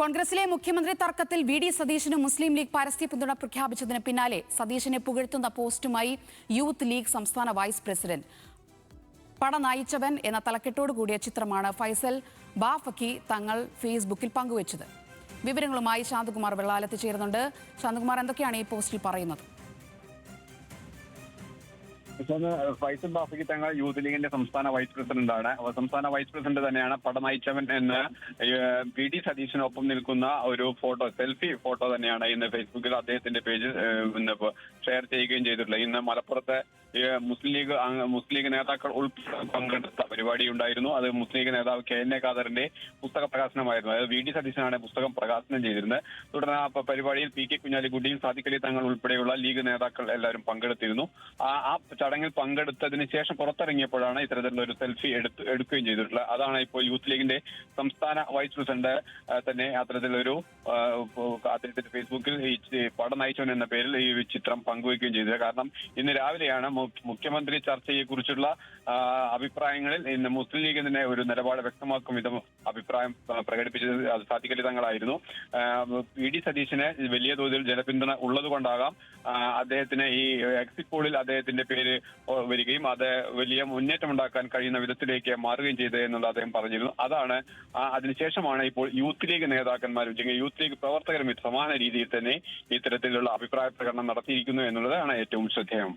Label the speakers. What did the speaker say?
Speaker 1: കോൺഗ്രസിലെ മുഖ്യമന്ത്രി തർക്കത്തിൽ വി ഡി സതീശനും മുസ്ലിം ലീഗ് പരസ്യ പിന്തുണ പ്രഖ്യാപിച്ചതിന് പിന്നാലെ സതീശനെ പുകഴ്ത്തുന്ന പോസ്റ്റുമായി യൂത്ത് ലീഗ് സംസ്ഥാന വൈസ് പ്രസിഡന്റ്. പട നയിച്ചവൻ എന്ന തലക്കെട്ടോടുകൂടിയ ചിത്രമാണ് ഫൈസൽ ബാഫക്കി തങ്ങൾ ഫേസ്ബുക്കിൽ പങ്കുവച്ചത്. വിവരങ്ങളുമായി ശാന്തകുമാർ വെള്ളാലത്ത് ചേരുന്നുണ്ട്. ശാന്തകുമാർ, എന്തൊക്കെയാണ് ഈ പോസ്റ്റിൽ പറയുന്നത്?
Speaker 2: ഫൈസൽ ബാഫക്കി തങ്ങൾ യൂത്ത് ലീഗിന്റെ സംസ്ഥാന വൈസ് പ്രസിഡന്റാണ്. സംസ്ഥാന വൈസ് പ്രസിഡന്റ് തന്നെയാണ് പട നയിച്ചവൻ എന്ന് വി ഡി സതീശനൊപ്പം നിൽക്കുന്ന ഒരു ഫോട്ടോ, സെൽഫി ഫോട്ടോ തന്നെയാണ് ഇന്ന് ഫേസ്ബുക്കിൽ അദ്ദേഹത്തിന്റെ പേജിൽ ഇന്ന് ഷെയർ ചെയ്യുകയും ചെയ്തിട്ടുള്ളത്. ഇന്ന് മലപ്പുറത്തെ മുസ്ലിം ലീഗ് നേതാക്കൾ ഉൾപ്പെടെ പങ്കെടുത്ത പരിപാടി ഉണ്ടായിരുന്നു. അത് മുസ്ലിം ലീഗ് നേതാവ് KN ഖാദറിന്റെ പുസ്തക പ്രകാശനമായിരുന്നു. അതായത് വി ഡി സതീശനാണ് പുസ്തകം പ്രകാശനം ചെയ്തിരുന്നത്. തുടർന്ന് ആ പരിപാടിയിൽ PK കുഞ്ഞാലിക്കുട്ടിയും സാദിഖ് അലി തങ്ങൾ ഉൾപ്പെടെയുള്ള ലീഗ് നേതാക്കൾ എല്ലാവരും പങ്കെടുത്തിരുന്നു. ആ ചടങ്ങിൽ പങ്കെടുത്തതിന് ശേഷം പുറത്തിറങ്ങിയപ്പോഴാണ് ഇത്തരത്തിലുള്ള ഒരു സെൽഫി എടുക്കുകയും ചെയ്തിട്ടുള്ളത്. അതാണ് ഇപ്പോൾ യൂത്ത് ലീഗിന്റെ സംസ്ഥാന വൈസ് പ്രസിഡന്റ് തന്നെ അത്തരത്തിലൊരു അദ്ദേഹത്തിന്റെ ഫേസ്ബുക്കിൽ ഈ പട നയിച്ചവൻ എന്ന പേരിൽ ഈ ചിത്രം പങ്കുവയ്ക്കുകയും ചെയ്തത്. കാരണം ഇന്ന് രാവിലെയാണ് മുഖ്യമന്ത്രി ചർച്ചയെ കുറിച്ചുള്ള അഭിപ്രായങ്ങളിൽ ഇന്ന് മുസ്ലിം ലീഗ് തന്നെ ഒരു നിലപാട് വ്യക്തമാക്കും വിധം അഭിപ്രായം പ്രകടിപ്പിച്ചത് അത് സാദിഖ് അലി തങ്ങളായിരുന്നു. വി ഡി സതീശന് വലിയ തോതിൽ ജനപിന്തുണ ഉള്ളതുകൊണ്ടാകാം അദ്ദേഹത്തിന് ഈ എക്സിറ്റ് പോളിൽ അദ്ദേഹത്തിന്റെ പേര് വരികയും അത് വലിയ മുന്നേറ്റം ഉണ്ടാക്കാൻ കഴിയുന്ന വിധത്തിലേക്ക് മാറുകയും ചെയ്തത് എന്നുള്ളത് അദ്ദേഹം പറഞ്ഞിരുന്നു. അതാണ് അതിനുശേഷമാണ് ഇപ്പോൾ യൂത്ത് ലീഗ് നേതാക്കന്മാരും യൂത്ത് ലീഗ് പ്രവർത്തകരും സമാന രീതിയിൽ തന്നെ ഇത്തരത്തിലുള്ള അഭിപ്രായ പ്രകടനം നടത്തിയിരിക്കുന്നു എന്നുള്ളതാണ് ഏറ്റവും ശ്രദ്ധേയം.